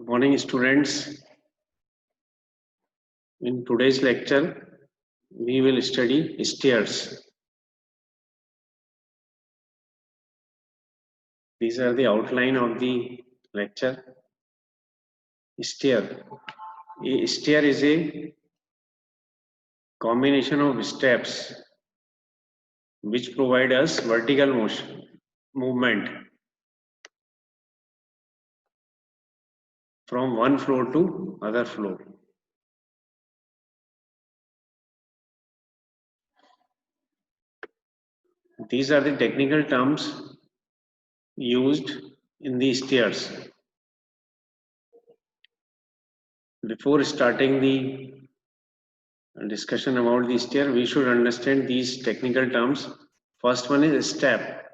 Good morning, students. In today's lecture, we will study stairs. These are the outline of the lecture. Stair. A stair is a combination of steps which provide us vertical movement from one floor to other floor. These are the technical terms used in the stairs. Before starting the discussion about the stair, we should understand these technical terms. First one is step.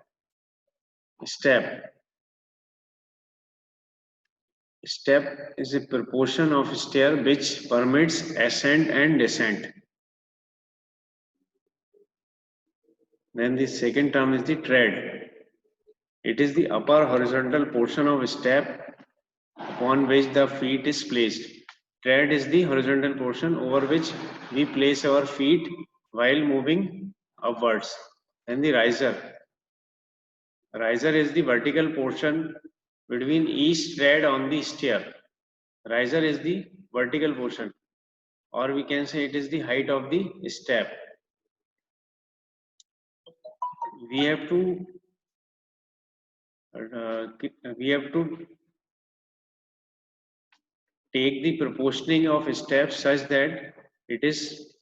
Step. Step is a proportion of stair which permits ascent and descent. Then the second term is the tread. It is the upper horizontal portion of step upon which the feet is placed. Tread is the horizontal portion over which we place our feet while moving upwards. Then the riser. Riser is the vertical portion between each tread on the stair. Riser is the vertical portion, or we can say it is the height of the step. We have to take the proportioning of steps such that it is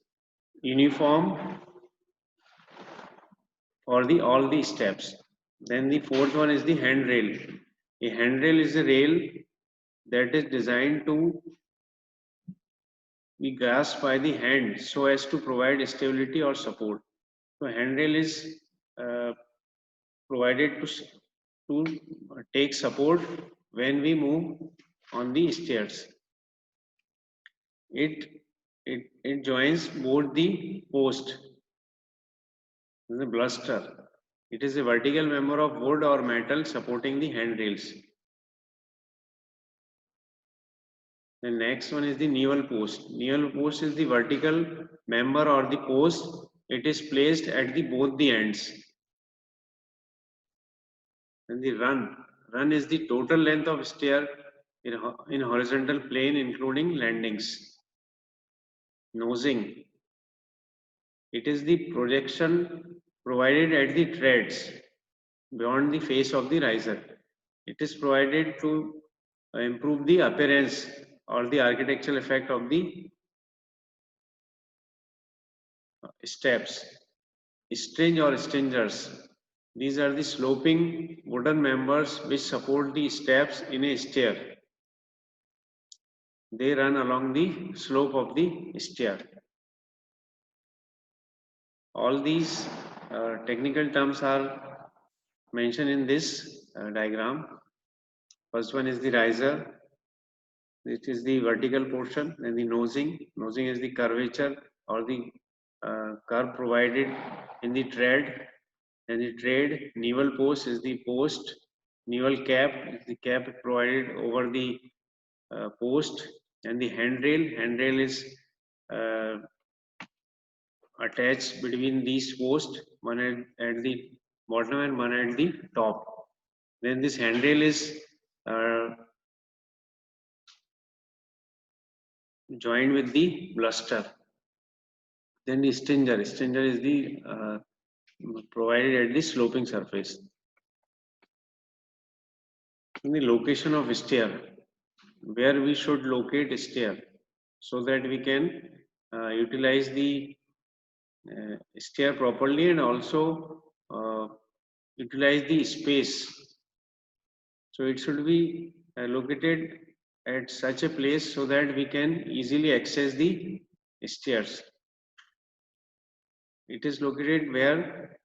uniform for all the steps. Then the fourth one is the handrail. A handrail is a rail that is designed to be grasped by the hand so as to provide stability or support. So handrail is provided to take support when we move on the stairs. It joins both the post, the bluster. It is a vertical member of wood or metal supporting the handrails. The next one is the newel post. Newel post is the vertical member or the post. It is placed at both the ends. And the run. Run is the total length of stair in horizontal plane including landings. Nosing. It is the projection provided at the treads beyond the face of the riser. It is provided to improve the appearance or the architectural effect of the steps. Stringe or stringers. These are the sloping wooden members which support the steps in a stair. They run along the slope of the stair. All these technical terms are mentioned in this diagram. First one is the riser. It is the vertical portion. Then the nosing. Nosing is the curvature or the curve provided in the tread. Then the tread. Newel post is the post. Newel cap is the cap provided over the post. And the handrail. Handrail is attached between these posts, one at the bottom and one at the top. Then this handrail is joined with the bluster. Then the stringer. Stringer is the provided at the sloping surface. In the location of stair, where we should locate stair so that we can utilize the stair properly and also utilize the space. So it should be located at such a place so that we can easily access the stairs. It is located where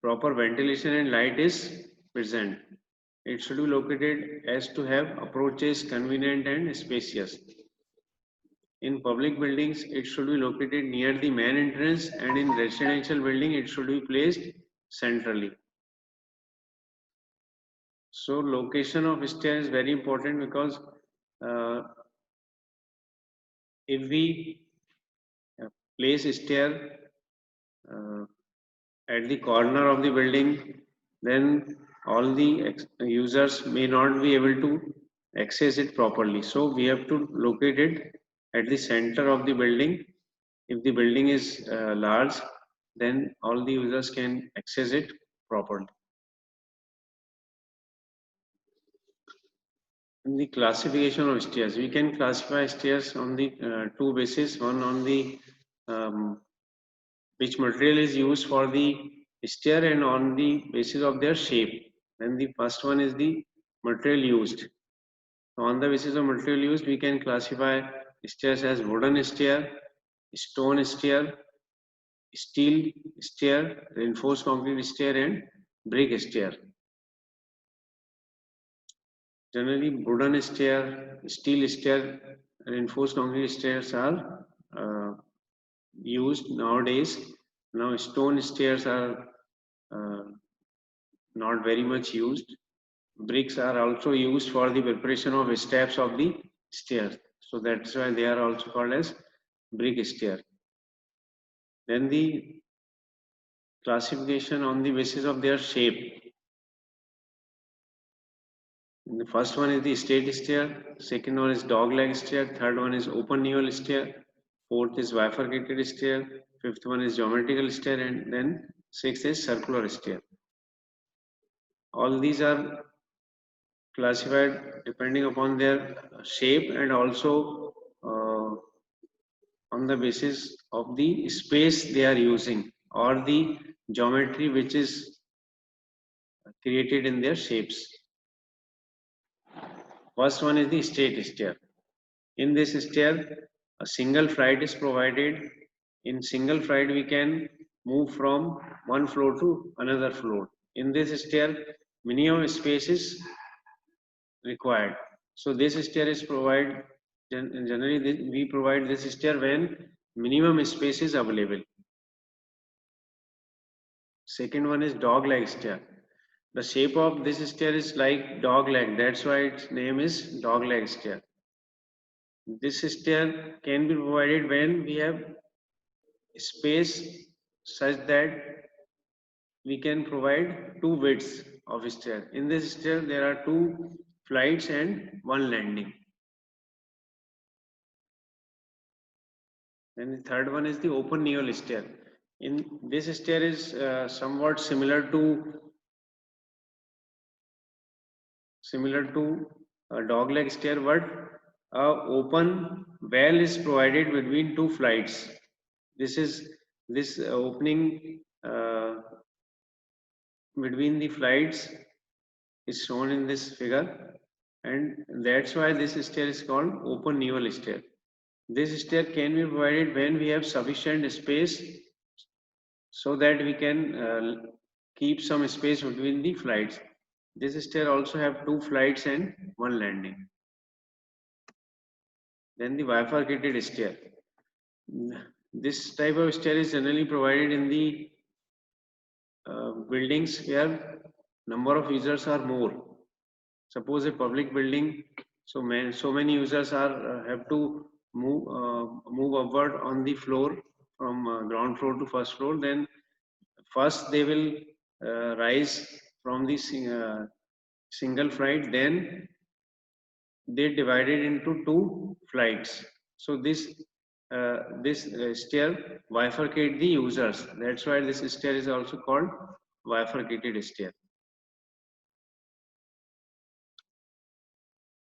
proper ventilation and light is present. It should be located as to have approaches convenient and spacious. In public buildings, it should be located near the main entrance, and in residential building, it should be placed centrally. So location of stair is very important because uh, if we place stair uh, at the corner of the building, then all the users may not be able to access it properly. So we have to locate it at the center of the building. If the building is large, then all the users can access it properly. In the classification of stairs, we can classify stairs on the two bases. One on the um, which material is used for the stair and on the basis of their shape. And the first one is the material used. So on the basis of material used, we can classify stairs as wooden stair, stone stair, steel stair, reinforced concrete stair, and brick stair. Generally, wooden stair, steel stair, reinforced concrete stairs are used nowadays. Now, stone stairs are uh, not very much used. Bricks are also used for the preparation of steps of the stairs. So that's why they are also called as brick stair. Then the classification on the basis of their shape. The first one is the straight stair, second one is dog leg stair, third one is open newel stair, fourth is bifurcated stair, fifth one is geometrical stair, and then sixth is circular stair. All these are classified depending upon their shape and also on the basis of the space they are using or the geometry which is created in their shapes. First one is the straight stair. In this stair, a single flight is provided. In single flight, we can move from one floor to another floor. In this stair, minimum space is required. So this stair is provided. Generally, we provide this stair when minimum space is available. Second one is dog leg stair. The shape of this stair is like dog leg. That's why its name is dog leg stair. This stair can be provided when we have space such that we can provide two widths of stair. In this stair, there are two flights and one landing. And the third one is the open newel stair. In this stair is somewhat similar to a dog leg stair, but a open well is provided between two flights. This opening between the flights is shown in this figure, and that's why this stair is called open newel stair. This stair can be provided when we have sufficient space so that we can keep some space between the flights. This stair also have two flights and one landing. Then the bifurcated stair. This type of stair is generally provided in the buildings where number of users are more. Suppose a public building, so many users are have to move upward on the floor from ground floor to first floor. Then first they will rise from the single flight. Then they divided into two flights. So this stair bifurcate the users. That's why this stair is also called bifurcated stair.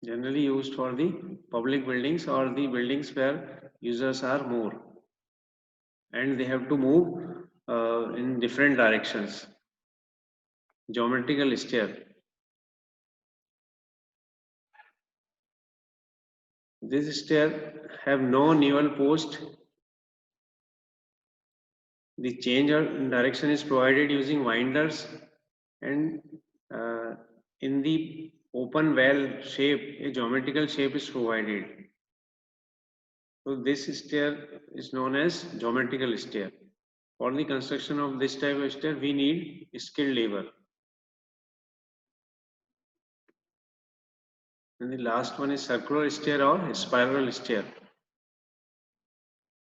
Generally used for the public buildings or the buildings where users are more and they have to move in different directions. Geometrical stair. This stair have no newel post. The change in direction is provided using winders, and in the open well shape, a geometrical shape is provided. So this stair is known as geometrical stair. For the construction of this type of stair, we need skilled labor. And the last one is circular stair or spiral stair.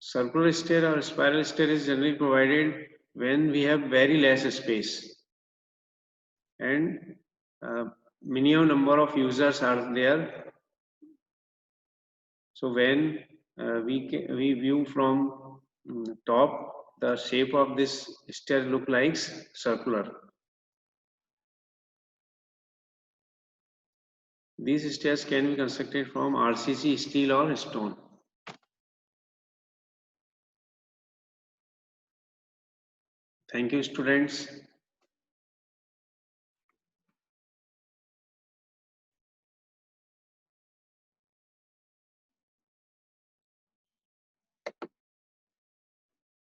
Circular stair or spiral stair is generally provided when we have very less space and minimum number of users are there. So when we view from top, the shape of this stair look like circular. These stairs can be constructed from RCC, steel or stone. Thank you, students.